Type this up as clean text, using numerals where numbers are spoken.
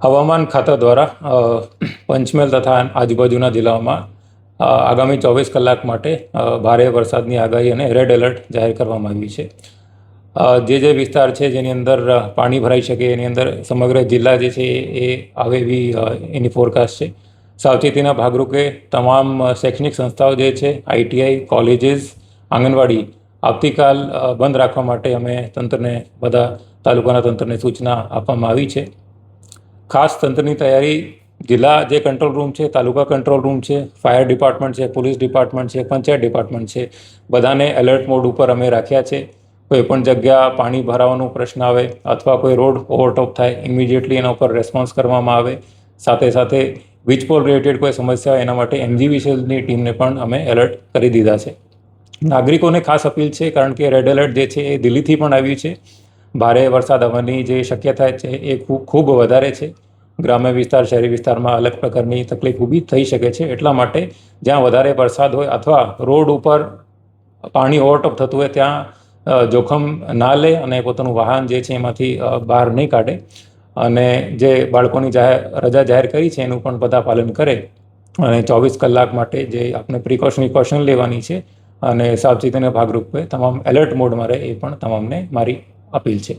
હવામાન ખાતા દ્વારા પંચમહાલ તથા આજુબાજુના જિલ્લાઓમાં આગામી 24 કલાક માટે ભારે વરસાદની આગાહી અને રેડ એલર્ટ જાહેર કરવામાં આવ્યું છે. જે વિસ્તાર છે જેની અંદર પાણી ભરાઈ શકે એની અંદર સમગ્ર જિલ્લા જે છે એ આવે એવી એની ફોરકાસ્ટ છે. સાવચેતીના ભાગરૂપે તમામ શૈક્ષણિક સંસ્થાઓ જે છે, ITI, કોલેજીસ, આંગણવાડી આવતીકાલ બંધ રાખવા માટે અમે તંત્રને, બધા તાલુકાના તંત્રને સૂચના આપવામાં આવી છે. ખાસ તંત્રની તૈયારી જિલ્લા જે કંટ્રોલ રૂમ છે, તાલુકા કંટ્રોલ રૂમ છે, ફાયર ડિપાર્ટમેન્ટ છે, પોલીસ ડિપાર્ટમેન્ટ છે, પંચાયત ડિપાર્ટમેન્ટ છે, બધાને એલર્ટ મોડ ઉપર અમે રાખ્યા છે. કોઈ પણ જગ્યા પાણી ભરાવાનો પ્રશ્ન આવે અથવા કોઈ રોડ ઓવરટોપ થાય, ઇમિડિયેટલી એના ઉપર રેસ્પોન્સ કરવામાં આવે. સાથે સાથે વીજપોલ રિલેટેડ કોઈ સમસ્યા હોય એના માટે MGVCLની ટીમને પણ અમે એલર્ટ કરી દીધા છે. નાગરિકોને ખાસ અપીલ છે, કારણ કે રેડ એલર્ટ જે છે એ દિલ્હીથી પણ આવ્યું છે. ભારે વરસાદ આવવાની જે શક્યતા છે એ ખૂબ વધારે છે. ગ્રામ્ય વિસ્તાર, શહેરી વિસ્તારમાં અલગ પ્રકારની તકલીફ ઊભી થઈ શકે છે. એટલા માટે જ્યાં વધારે વરસાદ હોય અથવા રોડ ઉપર પાણી ઓવરટોપ થતું હોય ત્યાં જોખમ ના લે અને પોતાનું વાહન જે છે એમાંથી બહાર નહીં કાઢે. અને જે બાળકોની રજા જાહેર કરી છે એનું પણ બધા પાલન કરે અને 24 કલાક માટે જે આપણે પ્રિકોશન લેવાની છે અને સાવચેતીના ભાગરૂપે તમામ એલર્ટ મોડમાં રહે એ પણ તમામને મારી અપીલ છે.